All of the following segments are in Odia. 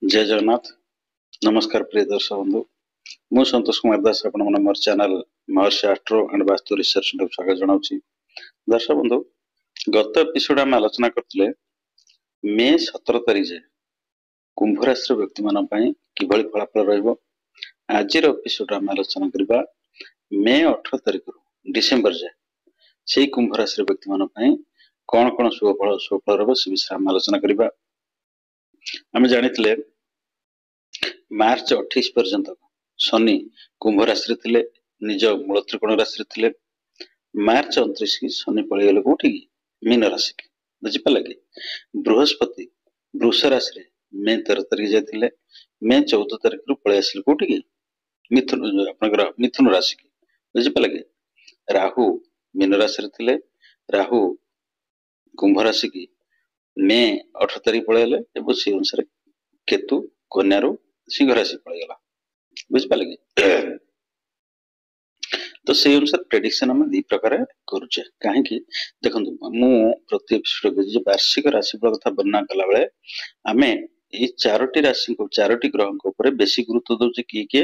जय जगन्नाथ। नमस्कार प्रिय दर्शक बंधु, मु संतोष कुमार दास आपण मन मोर channel Maharshi astro and vastu research centre स्वागत जनाउछि। दर्शक बंधु, गत एपिसोड हम आलोचना करथिले मे 17 तारिख जे कुंभ राशि व्यक्ति मान पई किभଳି फलाफल रहइबो। आजिर एपिसोड हम आलोचना करबा मे 18 तारिख रु डिसेंबर जे सेही कुंभ राशि व्यक्ति मान पई कोन कोन शुभ फल रहबो से विषय हम आलोचना करबा। हम जानिथिले मार्च 28 पर्यंत शनि कुंभ राशि थिले, निज मूल त्रिकोण राशि थिले। मार्च 29 की शनि पळेगले कोठी मीन राशि की, बुझि पाले कि बृहस्पति वृष राशि मे 13 तारिख जाथिले, मे 14 तारिख रु पळे आसिल कोठी की मिथुन, आपनकर मिथुन राशि की, बुझि पाले कि राहु मीन राशि थिले, राहु कुंभ राशि की मे 18 तारिख पळेले एबो से अनुसार केतु कन्या रु सिंह राशि पळेगला, बुझि पाले कि तो से अनुसार प्रेडिक्शन हम दी प्रकार करूचे। काहे कि देखंतु मु प्रति एपिसोड को जे वार्षिक राशिफल कथा वर्णना कला बेले आमे ए चारोटी राशि को चारोटी ग्रह को ऊपर बेसी गुरुत्व दउचे कि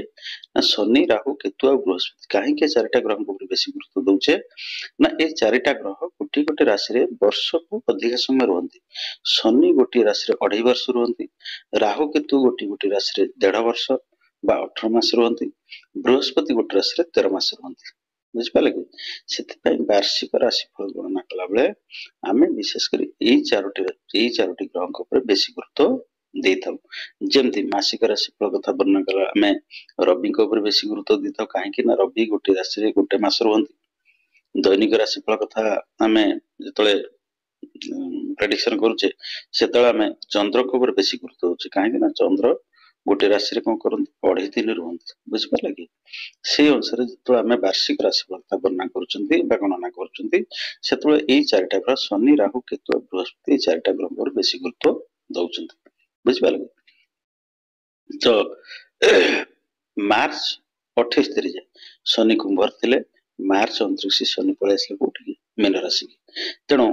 ना शनि राहु केतु और बृहस्पति। काहे कि चारटा ग्रह को ऊपर बेसी गुरुत्व दउचे ना ए चारटा ग्रह गोटी गोटी राशि रे वर्ष को अधिक समय रहंती। शनि गोटी राशि रे 2.5 वर्ष रहंती, राहु केतु गोटी गोटी राशि रे 1.5 वर्ष बा 18 मास रहंती, बृहस्पति गोटी राशि रे 13 मास रहंती, बुझि पाले कि सेति वार्षिक राशिफल गणना कला बेले आमे विशेष करी एई चारोटी ग्रह को ऊपर बेसी गुरुत्व देइथाउ। जेमति मासिक राशिफल कथा वर्णना कला आमे रवि को ऊपर बेसी गुरुत्व देइथाउ। काहे कि ना रवि गोटे राशि रे गोटे मास रहंती। दैनिक राशिफल कथा आमे जतले प्रेडिक्शन करूचे सेतले आमे चंद्र को ऊपर बेसी गुरुत्व दउचे। काहे कि ना चंद्र गोटे राशि रे कोन करंती 2.5 दिन रहंती, बुझि पाले कि से अनुसार जो आमे वार्षिक राशिफल कथा वर्णना करूचंती बा गणना करूचंती सेतले एई चारटा ग्रह शनि राहु केतु बृहस्पति एई चारटा ग्रह पर बेसी गुरुत्व दउचंती, बुझि पाले कि तो मार्च 28 तारिख शनि कुंभ थिले, मार्च 29 शनि पळे आसले कोठी मीन राशि की। तेणु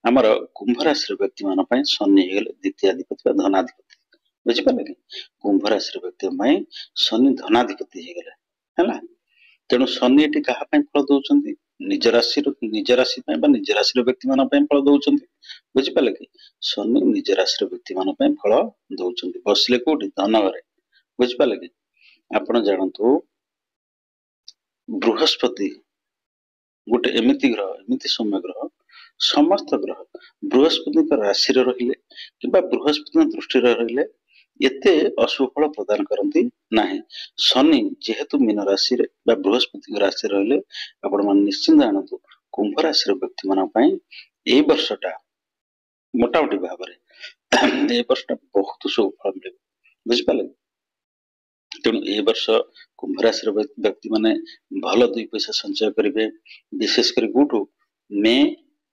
हमर कुंभ राशि व्यक्ति मान पई शनि हेले द्वितीय अधिपति बा धनाधिपति, बुझि पाले कि कुंभ राशि व्यक्ति पई शनि धनाधिपति हे गेले हैला। तेणु शनि एटी कहा पई फल दउचंती निज राशि पई बा निज राशि व्यक्ति मान पई फल दउचंती, बुझि पाले कि शनि निज राशि व्यक्ति मान पई फल दउचंती। बसले कोठी धन घरे, बुझि पाले कि आपण जानंतु बृहस्पति गोटे एमिति ग्रह एमिति समय ग्रह समस्त ग्रह बृहस्पति राशि रे रहिले किबा बृहस्पति दृष्टि रे रहिले एते अशुभ फल प्रदान करती नाही। शनि जेहेतु मीन राशि रे बा बृहस्पति राशि रहिले आपण मन निश्चित जानतु कुंभ राशि व्यक्ति मान पई ए वर्षटा मोटामोटी भाबरे ए वर्षटा बहुत शुभ फल मिले, बुझि पाले। तेणु ए वर्ष कुंभ राशि व्यक्ति माने भल 2 पैसा संचय करिवे। विशेष करी गुटू मे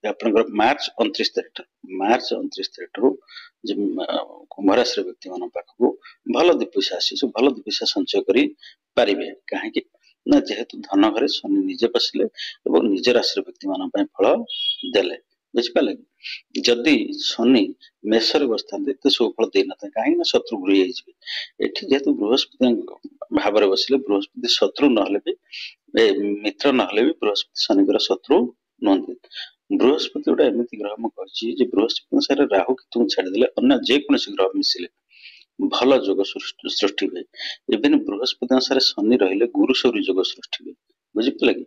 आपनकर मार्च 29 तारिख रु जे कुंभ राशि व्यक्ति मान पाखु भल 2 पैसा आसी भल 2 पैसा संचय करी पारिबे। काहे कि ना जेहेतु धन घरे शनि निजे बसिले एवं निज राशि व्यक्ति मान पई फल देले, बुझि पाले। जदि शनि मेषर बसथांते तो शुभ फल दे नथा, काहे ना शत्रु गृह हिजबे। एठी जेहेतु बृहस्पति भाबरे बसिले बृहस्पति शत्रु नहले भी मित्र नहले भी बृहस्पति शनिकर शत्रु नहंती। बृहस्पति गोटे एमिति ग्रह म कहछि जे बृहस्पति सारे राहु केतु छाडी देले अन्य जे कोनोसी ग्रह मिसिले भल जोग सृष्टि हुए। इवन बृहस्पति अनुसार शनि रहिले गुरु शौर्य जोग सृष्टि हुए, बुझि पाले कि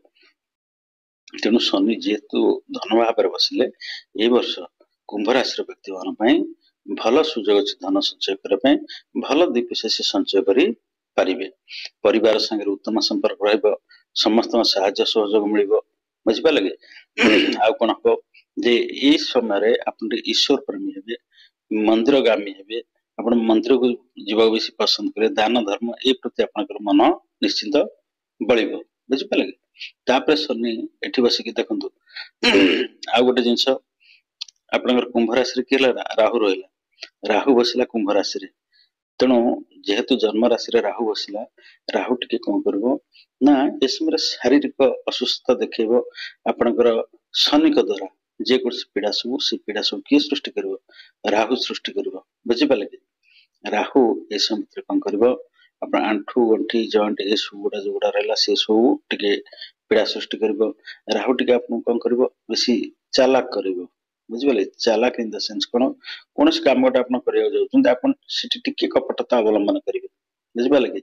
तेणु शनि जेहेतु धन भाव बसिले ए वर्ष कुंभ राशि व्यक्ति मान पई भल सुजोग अछि धन संचय करबे, भल 2 पैसा से संचय करी पारिबे। परिवार संगे उत्तम संपर्क रहइबो, समस्त साहाय्य सहयोग मिलिबो, बुझि पाले कि आ कोन हो जे ए समय रे आपन ईश्वर प्रेमी हेबे, मंदिर गामी हेबे, आपण मंदिर को जीवा बेसी पसंद करे, दान धर्म ए प्रति आपनकर मन निश्चित बळिबो, बुझि पाले कि तापर शनि एठी बसी कि देखंतु आ गोटे जिंस आपनकर कुंभ राशि रे केला राहु रहला, राहु बसिला कुंभ राशि रे। तेणु जेहेतु जन्म राशि रे राहु बसिला, राहु टिके कोन करबो ना ए समय शारीरिक असुस्थता देखैबो आपनकर शनि को द्वारा जे कुछ पीड़ा सब से पीड़ा सब किए सृष्टि करबो राहु सृष्टि करबो, बुझि पाले कि ରାହୁ ଏ ସମୟରେ କଣ କରିବ, ଆପଣ ଆଣ୍ଠୁ ଗଣ୍ଠି ଜଏଣ୍ଟ ଏ ସବୁଗୁଡା ଯୋଉଗୁଡା ରହିଲା ସେ ସବୁ ଟିକେ ପୀଡା ସୃଷ୍ଟି କରିବ। ରାହୁ ଟିକେ ଆପଣଙ୍କୁ କଣ କରିବ, ବେଶୀ ଚାଲାକ କରିବ, ବୁଝିପାରିଲେ। ଚାଲାକ ଇନ ଦ ସେନ୍ସ କଣ, କୌଣସି କାମଟା ଆପଣ କରିବାକୁ ଯାଉଛନ୍ତି ଆପଣ ସେଠି ଟିକେ କପଟତା ଅବଲମ୍ବନ କରିବେ, ବୁଝିପାରିଲେ କି।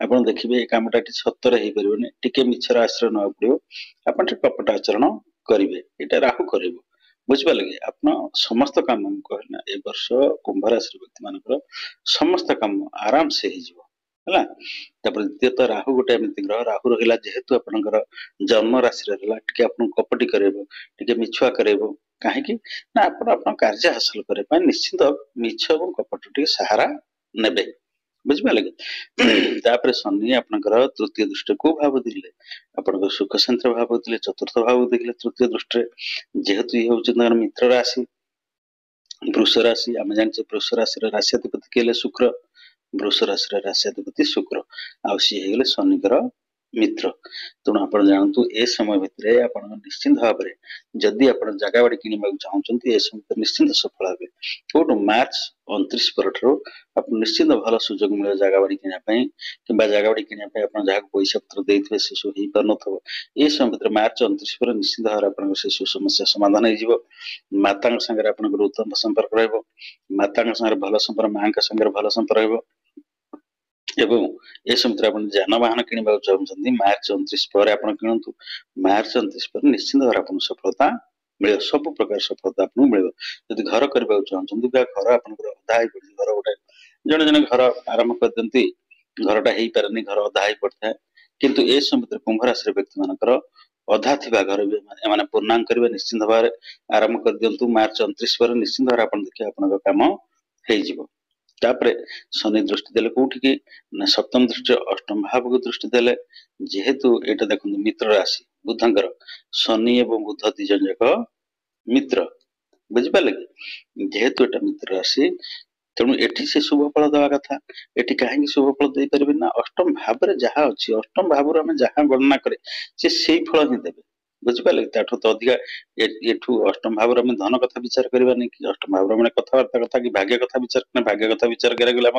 ଆପଣ ଦେଖିବେ ଏ କାମଟା ଏଠି ସତରେ ହେଇପାରିବନି, ଟିକେ ମିଛର ଆଶ୍ରୟ ନେବାକୁ ପଡିବ, ଆପଣ ଟିକେ କପଟ ଆଚରଣ କରିବେ, ଏଇଟା ରାହୁ କରିବ, ବୁଝିପାରିଲେ କି। ଆପଣ ସମସ୍ତ କାମ ମୁଁ କହିଲି ନା ଏ ବର୍ଷ କୁମ୍ଭ ରାଶିର ବ୍ୟକ୍ତି ମାନଙ୍କର ସମସ୍ତ କାମ ଆରାମସେ ହେଇଯିବ ହେଲା। ତାପରେ ଦ୍ୱିତୀୟତଃ ରାହୁ ଗୋଟେ ଏମିତି ଗ୍ରହ, ରାହୁ ରହିଲା ଯେହେତୁ ଆପଣଙ୍କର ଜନ୍ମ ରାଶିରେ ରହିଲା, ଟିକେ ଆପଣଙ୍କୁ କପଟି କରେଇବ, ଟିକେ ମିଛୁଆ କରେଇବ। କାହିଁକି ନା ଆପଣ ଆପଣଙ୍କ କାର୍ଯ୍ୟ ହାସଲ କରିବା ପାଇଁ ନିଶ୍ଚିତ ମିଛ ଏବଂ କପଟ ଟିକେ ସାହାରା ନେବେ, ବୁଝିପାରିଲେ କି। ତାପରେ ଶନି ଆପଣଙ୍କର ତୃତୀୟ ଦୃଷ୍ଟିରେ କୋଉ ଭାବ ଦେଖିଲେ, ଆପଣଙ୍କର ସୁଖ ଶାନ୍ତିର ଭାବ ଦେଖିଲେ, ଚତୁର୍ଥ ଭାବ ଦେଖିଲେ ତୃତୀୟ ଦୃଷ୍ଟିରେ। ଯେହେତୁ ଇଏ ହଉଛି ତାଙ୍କର ମିତ୍ର ରାଶି ବୃଷ ରାଶି, ଆମେ ଜାଣିଛେ ବୃଷ ରାଶିର ରାଶ୍ୟାଧିପତି କିଏ ହେଲେ ଶୁକ୍ର, ବୃଷ ରାଶିର ରାଶ୍ୟାଧିପତି ଶୁକ୍ର, ଆଉ ସିଏ ହେଇଗଲେ ଶନିଙ୍କର ମିତ୍ର। ତେଣୁ ଆପଣ ଜାଣନ୍ତୁ ଏ ସମୟ ଭିତରେ ଆପଣ ନିଶ୍ଚିନ୍ତ ଭାବରେ ଯଦି ଆପଣ ଜାଗା ବାଡି କିଣିବାକୁ ଚାହୁଁଛନ୍ତି ଏ ସମୟରେ ନିଶ୍ଚିନ୍ତ ସଫଳ ହେବେ। କୋଉଠୁ, ମାର୍ଚ୍ଚ 29 ପରଠାରୁ ଆପଣ ନିଶ୍ଚିନ୍ତ ଭଲ ସୁଯୋଗ ମିଳିବ ଜାଗା ବାଡି କିଣିବା ପାଇଁ, କିମ୍ବା ଜାଗା ବାଡି କିଣିବା ପାଇଁ ଆପଣ ଯାହାକୁ ପଇସା ପତ୍ର ଦେଇଥିବେ ସେ ସବୁ ହେଇପାରୁନଥିବ, ଏ ସମୟ ଭିତରେ ମାର୍ଚ୍ଚ 29 ପରେ ନିଶ୍ଚିନ୍ତ ଭାବରେ ଆପଣଙ୍କ ସେ ସବୁ ସମସ୍ୟା ସମାଧାନ ହେଇଯିବ। ମାତାଙ୍କ ସାଙ୍ଗରେ ଆପଣଙ୍କର ଉତ୍ତମ ସମ୍ପର୍କ ରହିବ, ମାତାଙ୍କ ସାଙ୍ଗରେ ଭଲ ସମ୍ପର୍କ, ମାଙ୍କ ସାଙ୍ଗରେ ଭଲ ସମ୍ପର୍କ ରହିବ। ଏବଂ ଏ ସମୟରେ ଆପଣ ଯାନବାହନ କିଣିବାକୁ ଚାହୁଁଛନ୍ତି ମାର୍ଚ୍ଚ 29 ପରେ ଆପଣ କିଣନ୍ତୁ, ମାର୍ଚ୍ଚ 29 ପରେ ନିଶ୍ଚିନ୍ତ ଭାବରେ ଆପଣଙ୍କୁ ସଫଳତା ମିଳିବ, ସବୁ ପ୍ରକାର ସଫଳତା ଆପଣଙ୍କୁ ମିଳିବ। ଯଦି ଘର କରିବାକୁ ଚାହୁଁଛନ୍ତି ବା ଘର ଆପଣଙ୍କର ଅଧା ହେଇପଡିଛି, ଘର ଗୋଟେ ଜଣେ ଜଣେ ଘର ଆରମ୍ଭ କରିଦିଅନ୍ତି, ଘରଟା ହେଇପାରେନି, ଘର ଅଧା ହେଇପଡିଥାଏ, କିନ୍ତୁ ଏ ସମୟରେ କୁମ୍ଭ ରାଶିର ବ୍ୟକ୍ତି ମାନଙ୍କର ଅଧା ଥିବା ଘର ବି ଏମାନେ ପୂର୍ଣ୍ଣାଙ୍ଗ କରିବେ, ନିଶ୍ଚିନ୍ତ ଭାବରେ ଆରମ୍ଭ କରିଦିଅନ୍ତୁ। ମାର୍ଚ୍ଚ 29 ପରେ ନିଶ୍ଚିନ୍ତ ଭାବରେ ଆପଣ ଦେଖିବେ ଆପଣଙ୍କ କାମ ହେଇଯିବ। ତାପରେ ଶନି ଦୃଷ୍ଟି ଦେଲେ କୋଉଠିକି ନା ସପ୍ତମ ଦୃଷ୍ଟି ଅଷ୍ଟମ ଭାବକୁ ଦୃଷ୍ଟି ଦେଲେ, ଯେହେତୁ ଏଇଟା ଦେଖନ୍ତୁ ମିତ୍ର ରାଶି ବୁଧଙ୍କର, ଶନି ଏବଂ ବୁଧ ଦି ଜଣ ଯାକ ମିତ୍ର, ବୁଝିପାରିଲେ କି। ଯେହେତୁ ଏଟା ମିତ୍ର ରାଶି ତେଣୁ ଏଠି ସେ ଶୁଭ ଫଳ ଦେବା କଥା। ଏଠି କାହିଁକି ଶୁଭ ଫଳ ଦେଇପାରିବେନି ନା ଅଷ୍ଟମ ଭାବରେ ଯାହା ଅଛି, ଅଷ୍ଟମ ଭାବରୁ ଆମେ ଯାହା ଗଣନା କରେ ସେ ସେଇ ଫଳ ହିଁ ଦେବେ, ବୁଝିପାରିଲେ କି। ତାଠୁ ତ ଅଧିକା ଏଠୁ ଅଷ୍ଟମ ଭାବରେ ଆମେ ଧନ କଥା ବିଚାର କରିବାନି, କି ଅଷ୍ଟମ ଭାବରେ ଆମେ କଥାବାର୍ତ୍ତା କଥା କି ଭାଗ୍ୟ କଥା ବିଚାର, ଭାଗ୍ୟ କଥା ବିଚାର କରିବାକୁ ଗଲେ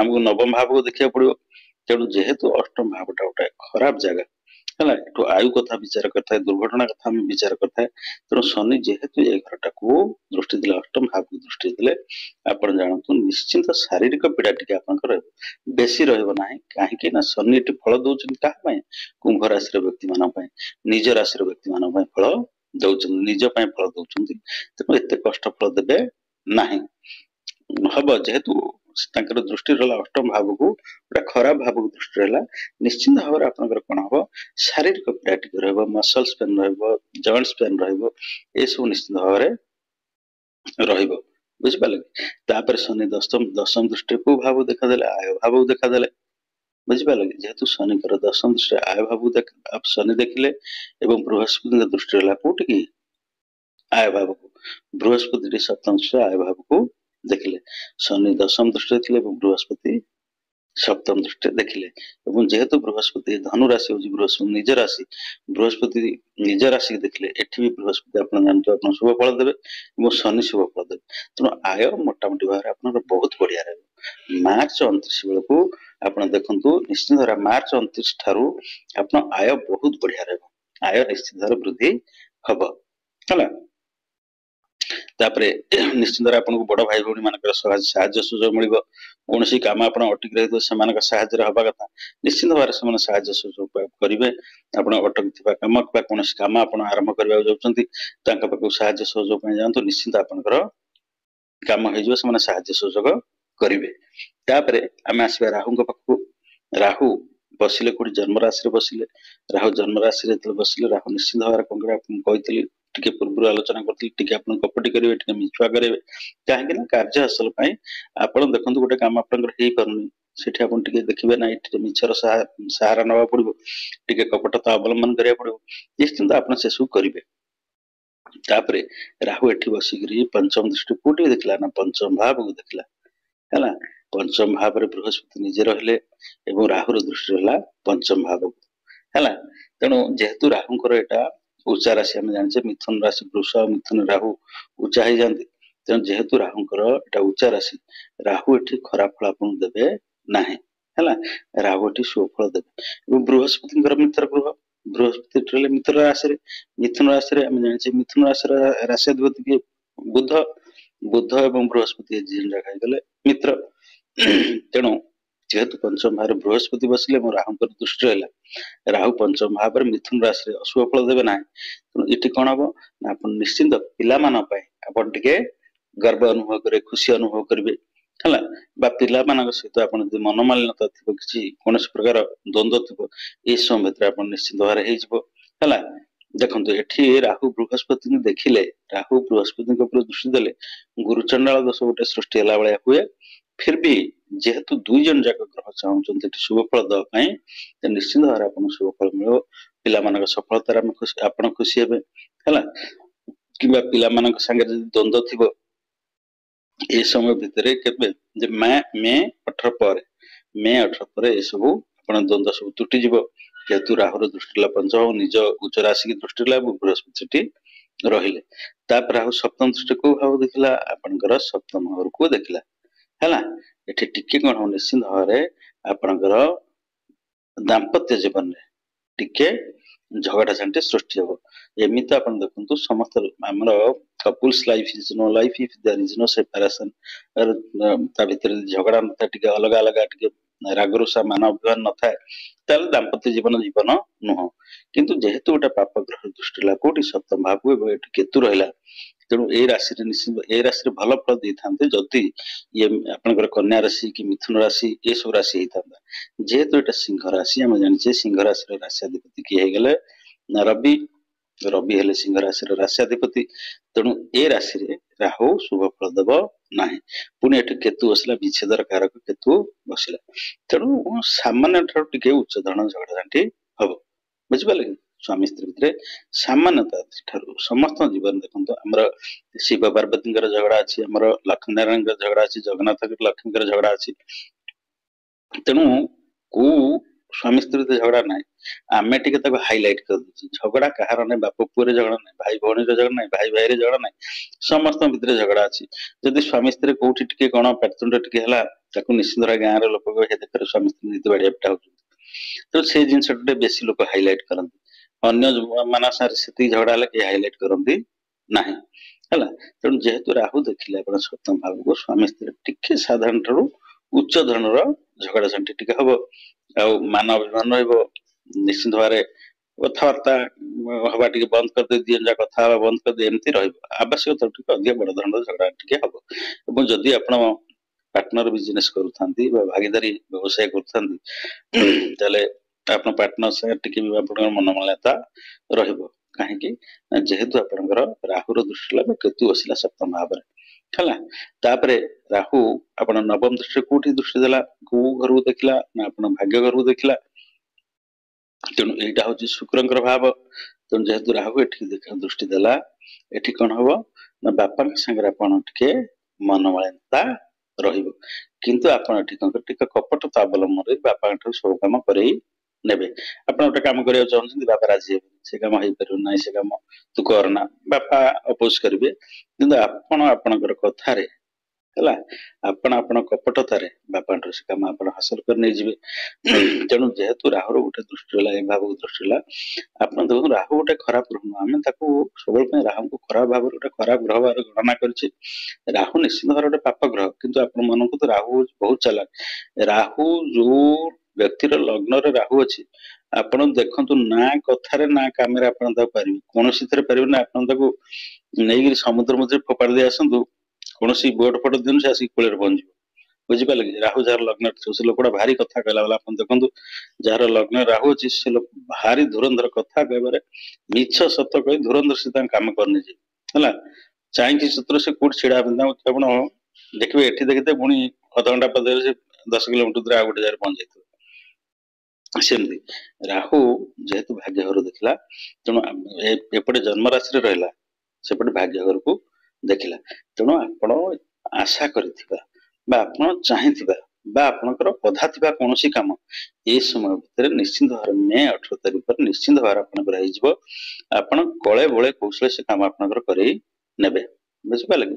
ଆମକୁ ନବମ ଭାବକୁ ଦେଖିବାକୁ ପଡିବ। ତେଣୁ ଯେହେତୁ ଅଷ୍ଟମ ଭାବଟା ଗୋଟେ ଖରାପ ଜାଗା ହେଲା, ଏଠୁ ଆୟୁ କଥା ବିଚାର କରିଥାଏ, ଦୁର୍ଘଟଣା କଥା ଆମେ ବିଚାର କରିଥାଏ। ତେଣୁ ଶନି ଯେହେତୁ ଏ ଘରଟାକୁ ଦୃଷ୍ଟି ଦେଲେ, ଅଷ୍ଟମ ଭାବକୁ ଦୃଷ୍ଟି ଦେଲେ, ଆପଣ ଜାଣନ୍ତୁ ନିଶ୍ଚିନ୍ତ ଶାରୀରିକ ପୀଡା ଟିକେ ଆପଣଙ୍କର ରହିବ, ବେଶୀ ରହିବ ନାହିଁ। କାହିଁକି ନା ଶନି ଏଠି ଫଳ ଦଉଛନ୍ତି କାହା ପାଇଁ, କୁମ୍ଭ ରାଶିର ବ୍ୟକ୍ତି ମାନଙ୍କ ପାଇଁ, ନିଜ ରାଶିର ବ୍ୟକ୍ତି ମାନଙ୍କ ପାଇଁ ଫଳ ଦଉଛନ୍ତି, ନିଜ ପାଇଁ ଫଳ ଦଉଛନ୍ତି। ତେଣୁ ଏତେ କଷ୍ଟ ଫଳ ଦେବେ ନାହିଁ। ହବ ଯେହେତୁ ତାଙ୍କର ଦୃଷ୍ଟି ରହିଲା ଅଷ୍ଟମ ଭାବକୁ, ଗୋଟେ ଖରାପ ଭାବକୁ ଦୃଷ୍ଟି ରହିଲା, ନିଶ୍ଚିନ୍ତ ଭାବରେ ଆପଣଙ୍କର କଣ ହବ, ଶାରୀରିକ ପୀଡା ଟିକେ ରହିବ, ମସଲ୍ସ ପେନ୍ ରହିବ, ଜଏଣ୍ଟସ ପେନ୍ ରହିବ, ଏସବୁ ନିଶ୍ଚିନ୍ତ ଭାବରେ ରହିବ, ବୁଝିପାରିଲେ। ତାପରେ ଶନି ଦଶମ ଦୃଷ୍ଟିରେ କୋଉ ଭାବ ଦେଖାଦେଲେ, ଆୟ ଭାବକୁ ଦେଖାଦେଲେ, ବୁଝିପାରିଲେ କି। ଯେହେତୁ ଶନିଙ୍କର ଦଶମ ଦୃଷ୍ଟିରେ ଆୟ ଭାବକୁ ଶନି ଦେଖିଲେ ଏବଂ ବୃହସ୍ପତିଙ୍କ ଦୃଷ୍ଟି ରହିଲା କୋଉଠିକି, ଆୟ ଭାବକୁ, ବୃହସ୍ପତି ସପ୍ତମ ଦୃଷ୍ଟିରେ ଆୟ ଭାବକୁ ଦେଖିଲେ, ଶନି ଦଶମ ଦୃଷ୍ଟିରେ ଥିଲେ ଏବଂ ବୃହସ୍ପତି ସପ୍ତମ ଦୃଷ୍ଟିରେ ଦେଖିଲେ। ଏବଂ ଯେହେତୁ ବୃହସ୍ପତି ଧନୁ ରାଶି ହଉଛି ବୃହସ୍ପତି ନିଜ ରାଶି, ବୃହସ୍ପତି ନିଜ ରାଶିକି ଦେଖିଲେ, ଏଠି ବି ବୃହସ୍ପତି ଆପଣ ଜାଣିଥିବେ ଆପଣ ଶୁଭ ଫଳ ଦେବେ ଏବଂ ଶନି ଶୁଭ ଫଳ ଦେବେ। ତେଣୁ ଆୟ ମୋଟାମୋଟି ଭାବରେ ଆପଣଙ୍କର ବହୁତ ବଢିଆ ରହିବ। ମାର୍ଚ୍ଚ 29 ବେଳକୁ ଆପଣ ଦେଖନ୍ତୁ ନିଶ୍ଚିନ୍ତ ଭାବରେ ମାର୍ଚ୍ଚ 29 ଠାରୁ ଆପଣ ଆୟ ବହୁତ ବଢିଆ ରହିବ, ଆୟ ନିଶ୍ଚିନ୍ତ ଭାବରେ ବୃଦ୍ଧି ହବ ହେଲା। ତାପରେ ନିଶ୍ଚିନ୍ତ ଭାବରେ ଆପଣଙ୍କୁ ବଡ ଭାଇ ଭଉଣୀ ମାନଙ୍କର ସାହାଯ୍ୟ ସୁଯୋଗ ମିଳିବ। କୌଣସି କାମ ଆପଣ ଅଟକି ରହିଥିବ ସେମାନଙ୍କ ସାହାଯ୍ୟରେ ହବା କଥା, ନିଶ୍ଚିନ୍ତ ଭାବରେ ସେମାନେ ସାହାଯ୍ୟ ସୁଯୋଗ କରିବେ। ଆପଣ ଅଟକି ଥିବା କାମ ବା କୌଣସି କାମ ଆପଣ ଆରମ୍ଭ କରିବାକୁ ଯାଉଛନ୍ତି ତାଙ୍କ ପାଖକୁ ସାହାଯ୍ୟ ସହଯୋଗ ପାଇଁ ଯାଆନ୍ତୁ, ନିଶ୍ଚିନ୍ତ ଆପଣଙ୍କର କାମ ହେଇଯିବ, ସେମାନେ ସାହାଯ୍ୟ ସହଯୋଗ କରିବେ। ତାପରେ ଆମେ ଆସିବା ରାହୁଙ୍କ ପାଖକୁ। ରାହୁ ବସିଲେ କୋଉଠି, ଜନ୍ମ ରାଶିରେ ବସିଲେ। ରାହୁ ଜନ୍ମ ରାଶିରେ ଯେତେବେଳେ ବସିଲେ, ରାହୁ ନିଶ୍ଚିନ୍ତ ଭାବରେ କଣ କରିବେ, ଆପଣଙ୍କୁ କହିଥିଲି ଟିକେ ପୂର୍ବରୁ ଆଲୋଚନା କରିଥିଲି, ଟିକେ ଆପଣ କପଟି କରିବେ, ଟିକେ ମିଛୁଆ କରିବେ। କାହିଁକି ନା କାର୍ଯ୍ୟ ହାସଲ ପାଇଁ ଆପଣ ଦେଖନ୍ତୁ ଗୋଟେ କାମ ଆପଣଙ୍କର ହେଇପାରୁନି, ସେଠି ଆପଣ ଟିକେ ଦେଖିବେ ନାହିଁ, ଟିକେ ମିଛର ସାହାରା ନେବାକୁ ପଡିବ, ଟିକେ କପଟତା ଅବଲମ୍ବନ କରିବାକୁ ପଡିବ, ନିଶ୍ଚିନ୍ତ ଆପଣ ସେସବୁ କରିବେ। ତାପରେ ରାହୁ ଏଠି ବସିକିରି ପଞ୍ଚମ ଦୃଷ୍ଟି କୋଉଠି ଦେଖିଲା ନା ପଞ୍ଚମ ଭାବକୁ ଦେଖିଲା ହେଲା। ପଞ୍ଚମ ଭାବରେ ବୃହସ୍ପତି ନିଜେ ରହିଲେ ଏବଂ ରାହୁର ଦୃଷ୍ଟି ରହିଲା ପଞ୍ଚମ ଭାବକୁ ହେଲା। ତେଣୁ ଯେହେତୁ ରାହୁଙ୍କର ଏଟା ଉଚ୍ଚା ରାଶି, ଆମେ ଜାଣିଛେ ମିଥୁନ ରାଶି ବୃଷ ଆଉ ମିଥୁନ ରାହୁ ଉଚ୍ଚା ହେଇଯାନ୍ତି, ତେଣୁ ଯେହେତु ରାହୁଙ୍କର ଏଟା ଉଚ୍ଚ ରାଶି, ରାହୁ ଏଠି ଖରାପ ଫଳ ଆପଣଙ୍କୁ ଦେବେ ନାହିଁ ହେଲା। ରାହୁ ଏଠି ଶୁଭ ଫଳ ଦେବେ। ଏବଂ ବୃହସ୍ପତିଙ୍କର ମିତ୍ର ଗ୍ରହ, ବୃହସ୍ପତି ରହିଲେ ମିତ୍ର ରାଶିରେ, ମିଥୁନ ରାଶିରେ ଆମେ ଜାଣିଛେ ମିଥୁନ ରାଶିର ରାଶି ଅଧିପତି କିଏ? ବୁଧ। ବୁଧ ଏବଂ ବୃହସ୍ପତି ଯାକ ହେଇଗଲେ ମିତ୍ର। ତେଣୁ ଯେହେତୁ ପଞ୍ଚମ ଭାବରେ ବୃହସ୍ପତି ବସିଲେ ଏବଂ ରାହୁଙ୍କର ଦୃଷ୍ଟି ରହିଲା, ରାହୁ ପଞ୍ଚମ ଭାବରେ ମିଥୁନ ରାଶିରେ ଅଶୁଭ ଫଳ ଦେବେ ନାହିଁ। ତେଣୁ ଏଠି କଣ ହବ ନା ଆପଣ ନିଶ୍ଚିନ୍ତ ପିଲାମାନଙ୍କ ପାଇଁ ଆପଣ ଟିକେ ଗର୍ବ ଅନୁଭବ କରିବେ, ଖୁସି ଅନୁଭବ କରିବେ ହେଲା। ବା ପିଲାମାନଙ୍କ ସହିତ ଆପଣ ଯଦି ମନୋମାଳିନ୍ୟତା ଥିବ, କିଛି କୌଣସି ପ୍ରକାର ଦ୍ୱନ୍ଦ୍ୱ ଥିବ, ଏଇ ସମୟ ଭିତରେ ଆପଣ ନିଶ୍ଚିନ୍ତ ଭାବରେ ହେଇଯିବ ହେଲା। ଦେଖନ୍ତୁ ଏଠି ରାହୁ ବୃହସ୍ପତିଙ୍କୁ ଦେଖିଲେ, ରାହୁ ବୃହସ୍ପତିଙ୍କ ଉପରେ ଦୃଷ୍ଟି ଦେଲେ ଗୁରୁଚଣ୍ଡାଳ ଦୋଷ ଗୋଟେ ସୃଷ୍ଟି ହେଲା ଭଳିଆ ହୁଏ। ଫିର ବି ଯେହେତୁ ଦୁଇ ଜଣ ଯାକ ଗ୍ରହ ଚାହୁଁଛନ୍ତି ଏଠି ଶୁଭ ଫଳ ଦେବା ପାଇଁ, ନିଶ୍ଚିନ୍ତ ଭାବରେ ଆପଣଙ୍କୁ ଶୁଭ ଫଳ ମିଳିବ। ପିଲାମାନଙ୍କ ସଫଳତାରେ ଆପଣ ଖୁସି ହେବେ ହେଲା। କିମ୍ବା ପିଲାମାନଙ୍କ ସାଙ୍ଗରେ ଯଦି ଦ୍ୱନ୍ଦ୍ୱ ଥିବ ଏ ସମୟ ଭିତରେ, କେବେ ଯେ ମେ 18 ପରେ, ମେ 18 ପରେ ଏସବୁ ଆପଣ ଦ୍ୱନ୍ଦ୍ୱ ସବୁ ତୁଟିଯିବ। ଯେହେତୁ ରାହୁର ଦୃଷ୍ଟି ହେଲା ପଞ୍ଚମ, ନିଜ ଉଚ୍ଚ ରାଶିକି ଦୃଷ୍ଟି ହେଲା ଏବଂ ବୃହସ୍ପତି ସେଠି ରହିଲେ। ତାପରେ ରାହୁ ସପ୍ତମ ଦୃଷ୍ଟି କୋଉ ଭାବ ଦେଖିଲା? ଆପଣଙ୍କର ସପ୍ତମ ଘରକୁ ଦେଖିଲା ହେଲା। ଏଠି ଟିକେ କଣ ହବ, ନିଶ୍ଚିନ୍ତ ଭାବରେ ଆପଣଙ୍କର ଦାମ୍ପତ୍ୟ ଜୀବନରେ ଟିକେ ଝଗଡା ଝାଣ୍ଟି ସୃଷ୍ଟି ହବ। ଏମିତି ଆପଣ ଦେଖନ୍ତୁ ସମସ୍ତ ଆମର couples life is no life if there is no separation. ତା ଭିତରେ ଝଗଡା ନଥାଏ, ଟିକେ ଅଲଗା ଅଲଗା, ଟିକେ ରାଗରୁଷା ମାନ ଅଭିମାନ ନଥାଏ, ତାହେଲେ ଦାମ୍ପତ୍ୟ ଜୀବନ ଜୀବନ ନୁହଁ। କିନ୍ତୁ ଯେହେତୁ ଗୋଟେ ପାପ ଗ୍ରହ ଦୃଷ୍ଟି ହେଲା କୋଉଠି? ସପ୍ତମ ଭାବକୁ, ଏବଂ ଏଠି କେତୁ ରହିଲା। ତେଣୁ ଏଇ ରାଶିରେ ନିଶ୍ଚିନ୍ତ, ଏଇ ରାଶିରେ ଭଲ ଫଳ ଦେଇଥାନ୍ତେ ଯଦି ଇଏ ଆପଣଙ୍କର କନ୍ୟା ରାଶି କି ମିଥୁନ ରାଶି ଏସବୁ ରାଶି ହେଇଥାନ୍ତା। ଯେହେତୁ ଏଟା ସିଂହ ରାଶି, ଆମେ ଜାଣିଛେ ସିଂହ ରାଶିର ରାଶ୍ୟାଧିପତି କିଏ ହେଇଗଲେ ନା ରବି। ରବି ହେଲେ ସିଂହ ରାଶିର ରାଶ୍ୟାଧିପତି। ତେଣୁ ଏ ରାଶିରେ ରାହୁ ଶୁଭ ଫଳ ଦେବ ନାହିଁ। ପୁଣି ଏଠି କେତୁ ବସିଲା, ବିଚ୍ଛେଦର କାରକ କେତୁ ବସିଲା। ତେଣୁ ସାମାନ୍ୟ ଠାରୁ ଟିକେ ଉଚ୍ଚ ଧରଣ ଝଗଡା ଝାଣ୍ଟି ହବ, ବୁଝିପାରିଲେ କି? ସ୍ୱାମୀ ସ୍ତ୍ରୀ ଭିତରେ ସାମାନ୍ୟତା ଠାରୁ ସମସ୍ତଙ୍କ ଜୀବନ ଦେଖନ୍ତୁ, ଆମର ଶିବ ପାର୍ବତୀଙ୍କର ଝଗଡା ଅଛି, ଆମର ଲକ୍ଷ୍ମୀ ନାରାୟଣଙ୍କର ଝଗଡା ଅଛି, ଜଗନ୍ନାଥ ଲକ୍ଷ୍ମୀଙ୍କର ଝଗଡା ଅଛି। ତେଣୁ କୋଉ ସ୍ୱାମୀ ସ୍ତ୍ରୀ ଭିତରେ ଝଗଡା ନାହିଁ, ଆମେ ଟିକେ ତାକୁ ହାଇଲାଇଟ କରିଦଉଛୁ। ଝଗଡା କାହାର ନାହିଁ, ବାପ ପୁଅରେ ଝଗଡା ନାହିଁ, ଭାଇ ଭଉଣୀର ଝଗଡା ନାହିଁ, ଭାଇ ଭାଇରେ ଝଗଡା ନାହିଁ, ସମସ୍ତଙ୍କ ଭିତରେ ଝଗଡା ଅଛି। ଯଦି ସ୍ୱାମୀ ସ୍ତ୍ରୀ କୋଉଠି ଟିକେ କଣ ପାଟିତୁଣ୍ଡ ଟିକେ ହେଲା, ତାକୁ ନିଶ୍ଚିନ୍ତ ଭାବରେ ଗାଁର ଲୋକ କହିବେ ଦେଖରେ ସ୍ୱାମୀ ସ୍ତ୍ରୀ ନୀତି ବାଡିଆ ପିଟା ହଉଛନ୍ତି। ତ ସେଇ ଜିନିଷଟା ଟିକେ ବେଶୀ ଲୋକ ହାଇଲାଇଟ କରନ୍ତି। ଅନ୍ୟ ମାନଙ୍କ ସାଙ୍ଗରେ ସେତିକି ଝଗଡା ହେଲେ କେହି ହାଇଲାଇଟ କରନ୍ତି ନାହିଁ ହେଲା। ତେଣୁ ଯେହେତୁ ରାହୁ ଦେଖିଲେ ଆପଣ ସପ୍ତମ ଭାବକୁ, ସ୍ୱାମୀ ସ୍ତ୍ରୀ ଟିକେ ସାଧାରଣ ଠାରୁ ଉଚ୍ଚ ଧରଣର ଝଗଡା ଝାଣ୍ଟି ଟିକେ ହବ। ଆଉ ମାନ ଅଭିମାନ ରହିବ। ନିଶ୍ଚିନ୍ତ ଭାବରେ କଥାବାର୍ତ୍ତା ହବା ଟିକେ ବନ୍ଦ କରିଦେଇ, ଦି ଜଣ ଯାକ କଥା ହବା ବନ୍ଦ କରିଦେଇ, ଏମିତି ରହିବ। ଆବଶ୍ୟକତା ଟିକେ ଅଧିକ ବଡ ଧରଣର ଝଗଡା ଟିକେ ହବ। ଏବଂ ଯଦି ଆପଣ ପାର୍ଟନର ବିଜନେସ କରୁଥାନ୍ତି ବା ଭାଗିଦାରୀ ବ୍ୟବସାୟ କରୁଥାନ୍ତି, ତାହେଲେ ଆପଣ ପାର୍ଟନର ସାଙ୍ଗେ ଟିକେ ବି ଆପଣଙ୍କର ମନୋମାଳିନ୍ୟତା ରହିବ। କାହିଁକି ନା ଯେହେତୁ ଆପଣଙ୍କର ରାହୁର ଦୃଷ୍ଟି ହେଲା ବା କେତୁ ବସିଲା ସପ୍ତମ ଭାବରେ ହେଲା। ତାପରେ ରାହୁ ଆପଣ ନବମ ଦୃଷ୍ଟିରେ କୋଉଠି ଦୃଷ୍ଟି ଦେଲା? କୋଉ ଘରକୁ ଦେଖିଲା ନା ଆପଣ ଭାଗ୍ୟ ଘରକୁ ଦେଖିଲା। ତେଣୁ ଏଇଟା ହଉଛି ଶୁକ୍ରଙ୍କର ଭାବ। ତେଣୁ ଯେହେତୁ ରାହୁ ଏଠି ଦୃଷ୍ଟି ଦେଲା, ଏଠି କଣ ହବ ନା ବାପାଙ୍କ ସାଙ୍ଗରେ ଆପଣ ଟିକେ ମନୋମାଳିନ୍ୟତା ରହିବ। କିନ୍ତୁ ଆପଣ ଏଠି କଣ ଟିକେ କପଟତା ଅବଲମ୍ବନରେ ବାପାଙ୍କ ଠାରୁ ସବୁ କାମ କରେଇ ନେବେ। ଆପଣ ଗୋଟେ କାମ କରିବାକୁ ଚାହୁଁଛନ୍ତି, ବାପା ରାଜି ହେବେ, ସେ କାମ ହେଇପାରିବ ନାହିଁ, ସେ କାମ ତୁ କରନା, ବାପା ଅପୋଜ କରିବେ। କିନ୍ତୁ ଆପଣ ଆପଣଙ୍କର କଥାରେ ହେଲା, ଆପଣ ଆପଣ କପଟତାରେ ବାପାଙ୍କ ସେ କାମ ଆପଣ ହାସଲ କରି ନେଇଯିବେ। ତେଣୁ ଯେହେତୁ ରାହୁର ଗୋଟେ ଦୃଷ୍ଟି ହେଲା, ଏ ଭାବକୁ ଦୃଷ୍ଟି ହେଲା, ଆପଣ ଦେଖନ୍ତୁ ରାହୁ ଗୋଟେ ଖରାପ ଗ୍ରହ ନୁହଁ। ଆମେ ତାକୁ ସବୁବେଳେ ପାଇଁ ରାହୁଙ୍କୁ ଖରାପ ଭାବରେ ଗୋଟେ ଖରାପ ଗ୍ରହ ଭାବରେ ଗଣନା କରିଛେ। ରାହୁ ନିଶ୍ଚିନ୍ତ ଭାବରେ ଗୋଟେ ପାପ ଗ୍ରହ, କିନ୍ତୁ ଆପଣ ମାନଙ୍କୁ ତ ରାହୁ ବହୁତ ଚାଲାକ। ରାହୁ ଯୋଉ ବ୍ୟକ୍ତିର ଲଗ୍ନରେ ରାହୁ ଅଛି, ଆପଣ ଦେଖନ୍ତୁ ନା କଥାରେ ନା କାମରେ ଆପଣ ତାକୁ ପାରିବେ, କୌଣସିଥିରେ ପାରିବେ ନା। ଆପଣ ତାକୁ ନେଇକିରି ସମୁଦ୍ର ମଧ୍ୟରେ ଫୋପାଡ଼ି ଦେଇ ଆସନ୍ତୁ, କୌଣସି ବୋଟ ଫୋଟ ଦିନ ସେ ଆସିକି କୂଳରେ ପହଞ୍ଚିବ। ବୁଝିପାରିଲେ କି? ରାହୁ ଯାହାର ଲଗ୍ନ, ସେ ଲୋକଟା ଭାରି କଥା କହିଲା ବେଲା ଆପଣ ଦେଖନ୍ତୁ, ଯାହାର ଲଗ୍ନ ରାହୁ ଅଛି ସେ ଲୋକ ଭାରି ଧୁରନ୍ଧର, କଥା କହିବାରେ ମିଛ ସତ କହି ଧୁରନ୍ଧର, ସେ ତାଙ୍କ କାମ କରିନେଇଯିବେ ହେଲା। ଚାହିଁକି ସତରେ ସେ କୋଉଠି ଛିଡା ହେବେନି, ତାଙ୍କୁ ଆପଣ ଦେଖିବେ ଏଠି ଦେଖିଥିବେ, ପୁଣି ଅଧଘଣ୍ଟା ପଦରେ ସେ 10 କିଲୋମିଟର ଦୂର ଆଉ ଗୋଟେ ଜାଗାରେ ପହଞ୍ଚି ଯାଇଥିବ। ସେମିତି ରାହୁ ଯେହେତୁ ଭାଗ୍ୟ ଘର ଦେଖିଲା, ତେଣୁ ଏପଟେ ଜନ୍ମ ରାଶିରେ ରହିଲା, ସେପଟେ ଭାଗ୍ୟ ଘରକୁ ଦେଖିଲା। ତେଣୁ ଆପଣ ଆଶା କରିଥିବା ବା ଆପଣ ଚାହିଁଥିବା ବା ଆପଣଙ୍କର ଅଧା ଥିବା କୌଣସି କାମ ଏ ସମୟ ଭିତରେ ନିଶ୍ଚିନ୍ତ ଭାବରେ ମେ 18 ତାରିଖ ପରେ ନିଶ୍ଚିନ୍ତ ଭାବରେ ଆପଣଙ୍କର ହେଇଯିବ। ଆପଣ କଳେ ବଳେ କୌଶଳେ ସେ କାମ ଆପଣଙ୍କର କରେଇ ନେବେ। ବୁଝିପାରିଲେ କି?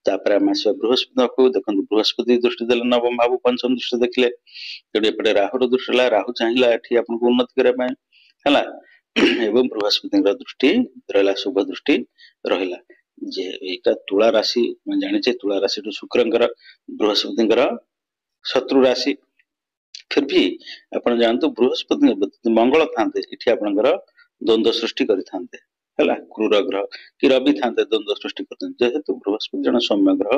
ତାପରେ ଆମେ ଆସିବା ବୃହସ୍ପତିକୁ। ଦେଖନ୍ତୁ ବୃହସ୍ପତି ଦୃଷ୍ଟି ଦେଲେ ନବମ ଭାବ, ପଞ୍ଚମ ଦୃଷ୍ଟି ଦେଖିଲେ। ତେଣୁ ଏପଟେ ରାହୁର ଦୃଷ୍ଟି ହେଲା, ରାହୁ ଚାହିଁଲା ଏଠି ଆପଣଙ୍କୁ ଉନ୍ନତି କରିବା ପାଇଁ ହେଲା। ଏବଂ ବୃହସ୍ପତିଙ୍କର ଦୃଷ୍ଟି ରହିଲା, ଶୁଭ ଦୃଷ୍ଟି ରହିଲା। ଯେ ଏଇଟା ତୁଳା ରାଶି, ମୁଁ ଜାଣିଛେ ତୁଳା ରାଶିଠୁ ଶୁକ୍ରଙ୍କର, ବୃହସ୍ପତିଙ୍କର ଶତ୍ରୁ ରାଶି। ଫିର ବି ଆପଣ ଜାଣନ୍ତୁ ବୃହସ୍ପତି ମଙ୍ଗଳ ଥାନ୍ତେ ଏଠି ଆପଣଙ୍କର ଦ୍ୱନ୍ଦ୍ୱ ସୃଷ୍ଟି କରିଥାନ୍ତେ ହେଲା। କ୍ରୁର ଗ୍ରହ କି ରବି ଥାନ୍ତେ ଦ୍ୱନ୍ଦ୍ୱ ସୃଷ୍ଟି କରିଥାନ୍ତେ। ଯେହେତୁ ବୃହସ୍ପତି ଜଣେ ସୌମ୍ୟ ଗ୍ରହ,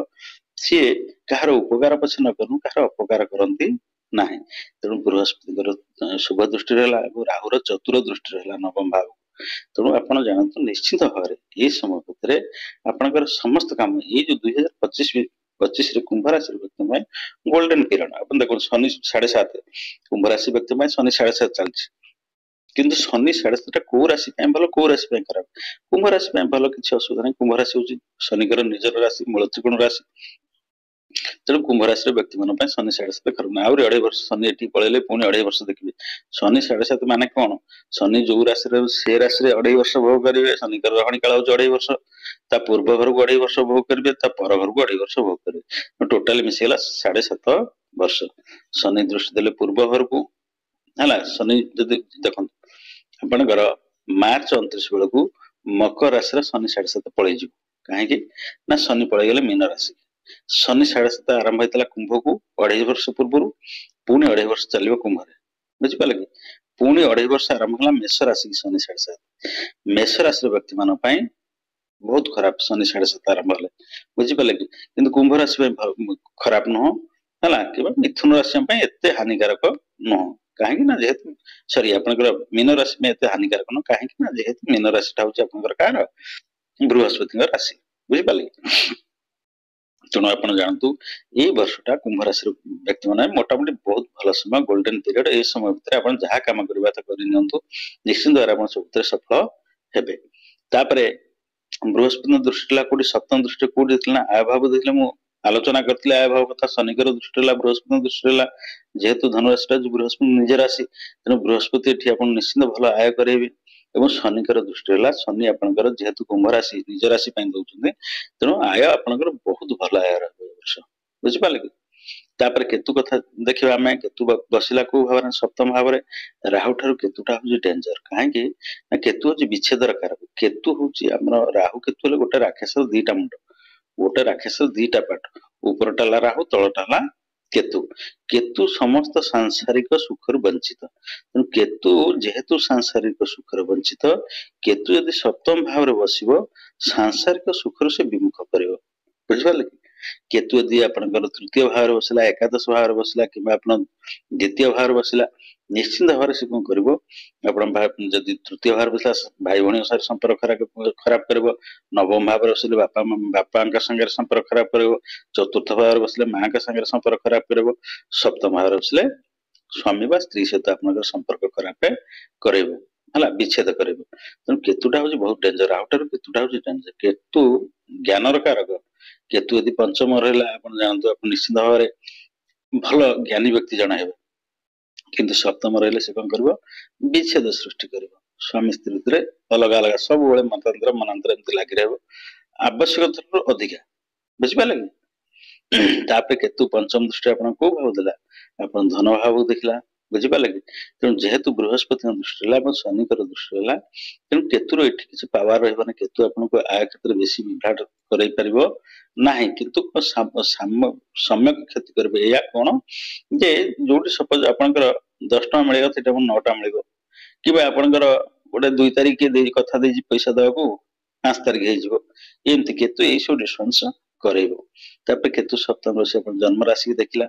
ସିଏ କାହାର ଉପକାର ପଛେ ନ କରୁ କାହାର ଅପକାର କରନ୍ତି ନାହିଁ। ତେଣୁ ବୃହସ୍ପତିଙ୍କର ଶୁଭ ଦୃଷ୍ଟି ରହିଲା ଏବଂ ରାହୁର ଚତୁର ଦୃଷ୍ଟି ରହିଲା ନବମ ଭାବ। ତେଣୁ ଆପଣ ଜାଣନ୍ତୁ ନିଶ୍ଚିତ ଭାବରେ ଏଇ ସମୟ ଭିତରେ ଆପଣଙ୍କର ସମସ୍ତ କାମ, ଏଇ ଯୋଉ 2025ରେ କୁମ୍ଭ ରାଶିର ବ୍ୟକ୍ତି ପାଇଁ ଗୋଲ୍ଡେନ ପିରିୟଡ। ଆପଣ ଦେଖନ୍ତୁ ଶନି 7.5, କୁମ୍ଭ ରାଶି ବ୍ୟକ୍ତି ପାଇଁ ଶନି 7.5 ଚାଲିଛି। କିନ୍ତୁ ଶନି 7.5ଟା କୋଉ ରାଶି ପାଇଁ ଭଲ, କୋଉ ରାଶି ପାଇଁ ଖରାପ? କୁମ୍ଭ ରାଶି ପାଇଁ ଭଲ, କିଛି ଅସୁବିଧା ନାହିଁ। କୁମ୍ଭ ରାଶି ହଉଛି ଶନିଙ୍କର ନିଜର ରାଶି, ମୂଳ ତ୍ରିକୋଣ ରାଶି। ତେଣୁ କୁମ୍ଭ ରାଶିର ବ୍ୟକ୍ତି ମାନଙ୍କ ପାଇଁ ଶନି 7.5 ଖରାପ ନାହିଁ। ଆହୁରି 2.5 ବର୍ଷ ଶନି ଏଠି ପଳେଇଲେ ପୁଣି 2.5 ବର୍ଷ ଦେଖିବେ। ଶନି 7.5 ମାନେ କଣ? ଶନି ଯୋଉ ରାଶିରେ ସେ ରାଶିରେ 2.5 ବର୍ଷ ଭୋଗ କରିବେ। ଶନିଙ୍କର ରହଣି କାଳ ହଉଛି 2.5 ବର୍ଷ। ତା ପୂର୍ବ ଘରକୁ 2.5 ବର୍ଷ ଭୋଗ କରିବେ, ତା ପର ଘରକୁ 2.5 ବର୍ଷ ଭୋଗ କରିବେ। ଟୋଟାଲି ମିଶିଗଲା 7.5 ବର୍ଷ। ଶନି ଦୃଷ୍ଟି ଦେଲେ ପୂର୍ବ ଘରକୁ ହେଲା। ଶନି ଯଦି ଦେଖନ୍ତୁ ଆପଣଙ୍କର ମାର୍ଚ୍ଚ 29 ବେଳକୁ ମକର ରାଶିର ଶନି 7.5 ପଳେଇଯିବ। କାହିଁକି ନା ଶନି ପଳେଇଗଲେ ମୀନ ରାଶି। ଶନି 7.5 ଆରମ୍ଭ ହେଇଥିଲା କୁମ୍ଭକୁ 2.5 ବର୍ଷ ପୂର୍ବରୁ, ପୁଣି 2.5 ବର୍ଷ ଚାଲିବ କୁମ୍ଭରେ। ବୁଝିପାରିଲେ କି? ପୁଣି 2.5 ବର୍ଷ ଆରମ୍ଭ ହେଲା ମେଷ ରାଶିକି ଶନି 7.5। ମେଷ ରାଶିର ବ୍ୟକ୍ତି ମାନଙ୍କ ପାଇଁ ବହୁତ ଖରାପ ଶନି 7.5 ଆରମ୍ଭ ହେଲେ। ବୁଝିପାରିଲେ କି? କିନ୍ତୁ କୁମ୍ଭ ରାଶି ପାଇଁ ଖରାପ ନୁହଁ ହେଲା। କିମ୍ବା ମିଥୁନ ରାଶି ପାଇଁ ଏତେ ହାନିକାରକ ନୁହଁ। କାହିଁକି ନା ଯେହେତୁ ଆପଣଙ୍କର ମୀନ ରାଶି ପାଇଁ ଏତେ ହାନିକାରକ ନୁହଁ। କାହିଁକି ନା ଯେହେତୁ ମୀନ ରାଶିଟା ହଉଛି ଆପଣଙ୍କର କାହାର? ବୃହସ୍ପତିଙ୍କ ରାଶି। ବୁଝିପାରିଲେ? ତେଣୁ ଆପଣ ଜାଣନ୍ତୁ ଏଇ ବର୍ଷଟା କୁମ୍ଭ ରାଶିର ବ୍ୟକ୍ତି ମାନେ ମୋଟାମୋଟି ବହୁତ ଭଲ ସମୟ, ଗୋଲ୍ଡେନ ପିରିୟଡ। ଏଇ ସମୟ ଭିତରେ ଆପଣ ଯାହା କାମ କରିବା କଥା କରି ନିଅନ୍ତୁ, ନିଶ୍ଚିନ୍ତ ଭାବରେ ଆପଣ ସବୁଥିରେ ସଫଳ ହେବେ। ତାପରେ ବୃହସ୍ପତି ଦୃଷ୍ଟି ଥିଲା କୋଉଠି? ସପ୍ତମ ଦୃଷ୍ଟି କୋଉଠି ଦେଇଥିଲା ନା ଆୟ ଭାବ ଦେଇଥିଲେ। ମୁଁ ଆଲୋଚନା କରିଥିଲି ଆୟ ଭାବ କଥା। ଶନିଙ୍କର ଦୃଷ୍ଟି ହେଲା, ବୃହସ୍ପତି ଦୃଷ୍ଟି ହେଲା। ଯେହେତୁ ଧନୁରାଶିଟା ବୃହସ୍ପତି ନିଜର ରାଶି, ତେଣୁ ବୃହସ୍ପତି ଏଠି ଆପଣ ନିଶ୍ଚିନ୍ତ ଭଲ ଆୟ କରେଇବେ। ଏବଂ ଶନିଙ୍କର ଦୃଷ୍ଟି ହେଲା, ଶନି ଆପଣଙ୍କର ଯେହେତୁ କୁମ୍ଭ ରାଶି ନିଜ ରାଶି ପାଇଁ ଦଉଛନ୍ତି, ତେଣୁ ଆୟ ଆପଣଙ୍କର ବହୁତ ଭଲ ଆୟ ରହିବ ଏ ବର୍ଷ। ବୁଝିପାରିଲେ କି? ତାପରେ କେତୁ କଥା ଦେଖିବା ଆମେ। କେତୁ ବସିଲା କୋଉ ଭାବରେ? ସପ୍ତମ ଭାବରେ। ରାହୁ ଠାରୁ କେତୁଟା ହଉଛି ଡେଞ୍ଜର। କାହିଁକି ନା କେତୁ ହଉଛି ବିଚ୍ଛେଦର କାରକ। କେତୁ ହଉଛି ଆମର, ରାହୁ କେତୁ ହେଲେ ଗୋଟେ ରାକ୍ଷସର 2ଟା ମୁଣ୍ଡ, ଗୋଟେ ରାକ୍ଷସର 2ଟା ପାଟ। ଉପରଟା ହେଲା ରାହୁ, ତଳଟା ହେଲା କେତୁ। କେତୁ ସମସ୍ତ ସାଂସାରିକ ସୁଖରୁ ବଞ୍ଚିତ। ତେଣୁ କେତୁ ଯେହେତୁ ସାଂସାରିକ ସୁଖରେ ବଞ୍ଚିତ, କେତୁ ଯଦି ସପ୍ତମ ଭାବରେ ବସିବ, ସାଂସାରିକ ସୁଖରୁ ସେ ବିମୁଖ କରିବ। ବୁଝିପାରିଲେ କି? କେତୁ ଯଦି ଆପଣଙ୍କର ତୃତୀୟ ଭାବରେ ବସିଲା, ଏକାଦଶ ଭାବରେ ବସିଲା, କିମ୍ବା ଆପଣ ଦ୍ୱିତୀୟ ଭାବରେ ବସିଲା, ନିଶ୍ଚିନ୍ତ ଭାବରେ ସେ କଣ କରିବ? ଆପଣ ଯଦି ତୃତୀୟ ଭାବରେ ବସିଲା, ଭାଇ ଭଉଣୀଙ୍କ ସାଙ୍ଗରେ ସମ୍ପର୍କ ଖରାପ କରିବ। ନବମ ଭାବରେ ବସିଲେ ବାପାଙ୍କ ସାଙ୍ଗରେ ସମ୍ପର୍କ ଖରାପ କରିବ। ଚତୁର୍ଥ ଭାବରେ ବସିଲେ ମାଙ୍କ ସାଙ୍ଗରେ ସମ୍ପର୍କ ଖରାପ କରିବ। ସପ୍ତମ ଭାବରେ ବସିଲେ ସ୍ୱାମୀ ବା ସ୍ତ୍ରୀ ସହିତ ଆପଣଙ୍କର ସମ୍ପର୍କ ଖରାପ କରେଇବ ହେଲା, ବିଚ୍ଛେଦ କରିବ। ତେଣୁ କେତୁଟା ହଉଛି ବହୁତ ଡେଞ୍ଜର। ରାହୁ ଠାରୁ କେତୁଟା ହଉଛି ଡେଞ୍ଜର। କେତୁ ଜ୍ଞାନର କାରକ। କେତୁ ଯଦି ପଞ୍ଚମ ରହିଲା, ଆପଣ ଜାଣନ୍ତୁ ଆପଣ ନିଶ୍ଚିନ୍ତ ଭାବରେ ଭଲ ଜ୍ଞାନୀ ବ୍ୟକ୍ତି ଜଣେ ହେବେ। କିନ୍ତୁ ସପ୍ତମ ରହିଲେ ସେ କଣ କରିବ? ବିଚ୍ଛେଦ ସୃଷ୍ଟି କରିବ। ସ୍ୱାମୀ ସ୍ତ୍ରୀ ଭିତରେ ଅଲଗା ଅଲଗା ସବୁବେଳେ ମନାନ୍ତର ଏମିତି ଲାଗି ରହିବ, ଆବଶ୍ୟକତାରୁ ଅଧିକା। ବୁଝିପାରିଲେ କି? ତାପରେ କେତୁ ପଞ୍ଚମ ଦୃଷ୍ଟି ଆପଣ କୋଉ ଭାବ ଦେଲା? ଆପଣ ଧନ ଭାବକୁ ଦେଖିଲା। ବୁଝିପାରିଲେ କି? ତେଣୁ ଯେହେତୁ ବୃହସ୍ପତିଙ୍କ ଦୃଷ୍ଟି ହେଲା ଏବଂ ଶନିଙ୍କର ଦୃଷ୍ଟି ହେଲା, ତେଣୁ କେତୁର ଏଠି କିଛି ପାୱାର ରହିବନି। କେତୁ ଆପଣଙ୍କୁ ଆୟ କ୍ଷେତ୍ରରେ ବେଶୀ ବିଭ୍ରାଟ କରେଇ ପାରିବ ନାହିଁ, କିନ୍ତୁ ସମ୍ୟକ କ୍ଷତି କରିବ। ଏଇଆ କଣ ଯେ ଯୋଉଠି ସପୋଜ ଆପଣଙ୍କର 10 ଟଙ୍କା ମିଳିବ, ସେଟା 9 ଟଙ୍କା ମିଳିବ। କିମ୍ବା ଆପଣଙ୍କର ଗୋଟେ 2 ତାରିଖ କଥା ଦେଇଛି ପଇସା ଦେବାକୁ, 5 ତାରିଖ ହେଇଯିବ। ଏମିତି କେତୁ ଏଇ ସବୁ ଡିଫରେନ୍ସ କରେଇବ। ତାପରେ କେତୁ ସପ୍ତମ ରାଶି ଆପଣ ଜନ୍ମ ରାଶିକି ଦେଖିଲା।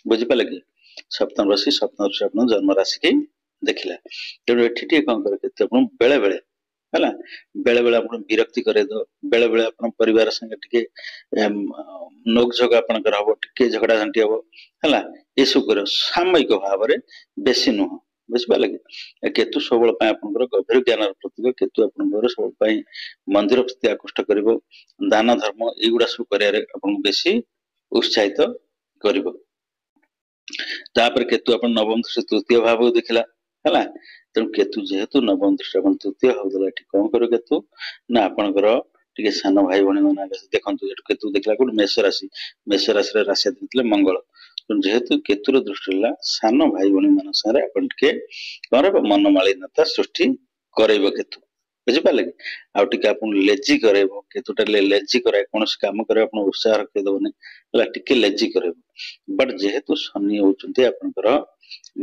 ବୁଝିପାରିଲେ କି? ସପ୍ତମ ରାଶି ଆପଣ ଜନ୍ମ ରାଶିକି ଦେଖିଲା। ତେଣୁ ଏଠି ଟିକେ କଣ କରେ? କେତୁ ଆପଣ ବେଳେ ବେଳେ ହେଲା, ବେଳେ ବେଳେ ଆପଣ ବିରକ୍ତି କରେଇଦବ। ବେଳେ ବେଳେ ଆପଣ ପରିବାର ସାଙ୍ଗେ ଟିକେ ନୋକଝୋକ ଆପଣଙ୍କର ହବ, ଟିକେ ଝଗଡା ଝାଣ୍ଟି ହବ ହେଲା। ଏସବୁ କରିବ ସାମୟିକ ଭାବରେ, ବେଶୀ ନୁହଁ। ବୁଝିପାରିଲେ କି? କେତୁ ସବୁବେଳେ ପାଇଁ ଆପଣଙ୍କର ଗଭୀର ଜ୍ଞାନର ପ୍ରତୀକ। କେତୁ ଆପଣଙ୍କର ସବୁବେଳେ ପାଇଁ ମନ୍ଦିର ପ୍ରତି ଆକୃଷ୍ଟ କରିବ। ଦାନ ଧର୍ମ ଏଇଗୁଡା ସବୁ କରିବାରେ ଆପଣଙ୍କୁ ବେଶୀ ଉତ୍ସାହିତ କରିବ। ତାପରେ କେତୁ ଆପଣ ନବମ ଦୃଷ୍ଟି ତୃତୀୟ ଭାବକୁ ଦେଖିଲା ହେଲା। ତେଣୁ କେତୁ ଯେହେତୁ ନବମ ଦୃଷ୍ଟି ଆପଣ ତୃତୀୟ ଭାବ ଦେଲା, ଏଠି କଣ କରିବ କେତୁ? ନା ଆପଣଙ୍କର ଟିକେ ସାନ ଭାଇ ଭଉଣୀ ମାନେ ଦେଖନ୍ତୁ ଏଠୁ କେତୁ ଦେଖିଲା କୋଉଠି ମେଷ ରାଶିର ରାଶିଆଧିପତି ଥିଲେ ମଙ୍ଗଳ। ଯେହେତୁ କେତୁର ଦୃଷ୍ଟି ହେଲା ସାନ ଭାଇ ଭଉଣୀ ମାନଙ୍କ ସାଙ୍ଗରେ ଆପଣ ଟିକେ କଣ ରହିବ ମନମାଳିନ୍ୟତା ସୃଷ୍ଟି କରେଇବ କେତୁ, ବୁଝିପାରିଲେ କି? ଆଉ ଟିକେ ଆପଣଙ୍କୁ ଲେଜି କରେଇବ, କେତୁଟା ଲେଜି କରାଏ, କୌଣସି କାମ କରିବା ଆପଣ ଉତ୍ସାହ ରଖେଇଦବନି ହେଲା, ଟିକେ ଲେଜି କରେଇବ। ବଟ୍ ଯେହେତୁ ଶନି ହଉଛନ୍ତି ଆପଣଙ୍କର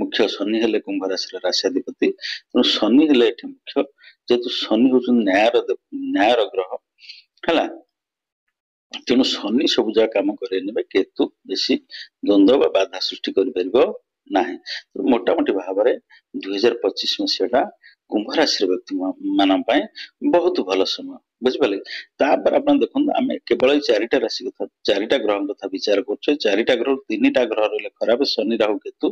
ମୁଖ୍ୟ, ଶନି ହେଲେ କୁମ୍ଭ ରାଶିର ରାଶିଆଧିପତି, ତେଣୁ ଶନି ହେଲେ ଏଠି ମୁଖ୍ୟ। ଯେହେତୁ ଶନି ହଉଛନ୍ତି ନ୍ୟାୟର ଗ୍ରହ ହେଲା, ତେଣୁ ଶନି ସବୁ ଯାକ କାମ କରେଇ ନେବେ, କେତୁ ବେଶୀ ଦ୍ୱନ୍ଦ୍ୱ ବା ବାଧା ସୃଷ୍ଟି କରିପାରିବ ନାହିଁ। ମୋଟାମୋଟି ଭାବରେ 2025 ମସିହାଟା କୁମ୍ଭ ରାଶିର ବ୍ୟକ୍ତି ମାନଙ୍କ ପାଇଁ ବହୁତ ଭଲ ସମୟ, ବୁଝିପାରିଲେ? ତାପରେ ଆପଣ ଦେଖନ୍ତୁ ଆମେ କେବଳ ଏଇ ଚାରିଟା ରାଶି କଥା, ଚାରିଟା ଗ୍ରହଙ୍କ କଥା ବିଚାର କରୁଛେ। ଚାରିଟା ଗ୍ରହ, ତିନିଟା ଗ୍ରହ ରହିଲେ ଖରାପ, ଶନି ରାହୁ କେତୁ।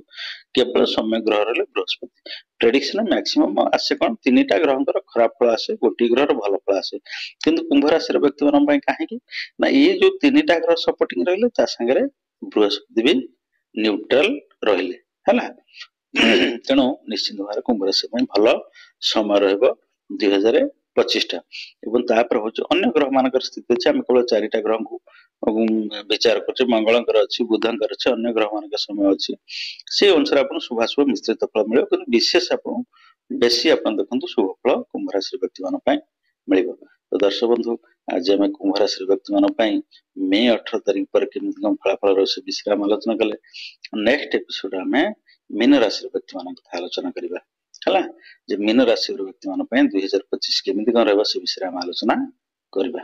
କେବଳ ସୌମ୍ୟ ଗ୍ରହ ରହିଲେ ବୃହସ୍ପତି। ପ୍ରେଡିକ୍ସନ ମ୍ୟାକ୍ସିମମ୍ ଆସେ କଣ, ତିନିଟା ଗ୍ରହଙ୍କର ଖରାପ ଫଳ ଆସେ, ଗୋଟିଏ ଗ୍ରହର ଭଲ ଫଳ ଆସେ। କିନ୍ତୁ କୁମ୍ଭ ରାଶିର ବ୍ୟକ୍ତି ମାନଙ୍କ ପାଇଁ କାହିଁକି ନା ଏଇ ଯୋଉ ତିନିଟା ଗ୍ରହ ସପୋର୍ଟିଂ ରହିଲେ, ତା ସାଙ୍ଗରେ ବୃହସ୍ପତି ବି ନ୍ୟୁଟ୍ରାଲ ରହିଲେ ହେଲା। ତେଣୁ ନିଶ୍ଚିତ ଭାବରେ କୁମ୍ଭ ରାଶି ପାଇଁ ଭଲ ସମୟ ରହିବ 2025ଟା। ଏବଂ ତାପରେ ହଉଛି ଅନ୍ୟ ଗ୍ରହ ମାନଙ୍କର ସ୍ଥିତି ଅଛି, ଆମେ କେବଳ ଚାରିଟା ଗ୍ରହଙ୍କୁ ବିଚାର କରୁଛେ। ମଙ୍ଗଳଙ୍କର ଅଛି, ବୁଧଙ୍କର ଅଛି, ଅନ୍ୟ ଗ୍ରହ ମାନଙ୍କ ସମୟ ଅଛି। ସେ ଅନୁସାରେ ଆପଣ ଶୁଭାଶୁଭ ମିଶ୍ରିତ ଫଳ ମିଳିବ, କିନ୍ତୁ ବିଶେଷ ଆପଣ ବେଶୀ ଆପଣ ଦେଖନ୍ତୁ ଶୁଭ ଫଳ କୁମ୍ଭ ରାଶିର ବ୍ୟକ୍ତି ମାନଙ୍କ ପାଇଁ ମିଳିବ। ତ ଦର୍ଶକ ବନ୍ଧୁ, ଆଜି ଆମେ କୁମ୍ଭ ରାଶିର ବ୍ୟକ୍ତି ମାନଙ୍କ ପାଇଁ ମେ 18 ତାରିଖ ପରେ କେମିତି କଣ ଫଳାଫଳ ରହିବ ସେ ବିଷୟରେ ଆମେ ଆଲୋଚନା କଲେ। ନେକ୍ସଟ ଏପିସୋଡ ଆମେ ମୀନ ରାଶିର ବ୍ୟକ୍ତି ମାନଙ୍କ କଥା ଆଲୋଚନା କରିବା ହେଲା, ଯେ ମୀନ ରାଶିର ବ୍ୟକ୍ତି ମାନଙ୍କ ପାଇଁ 2025 କେମିତି କଣ ରହିବ ସେ ବିଷୟରେ ଆମେ ଆଲୋଚନା କରିବା।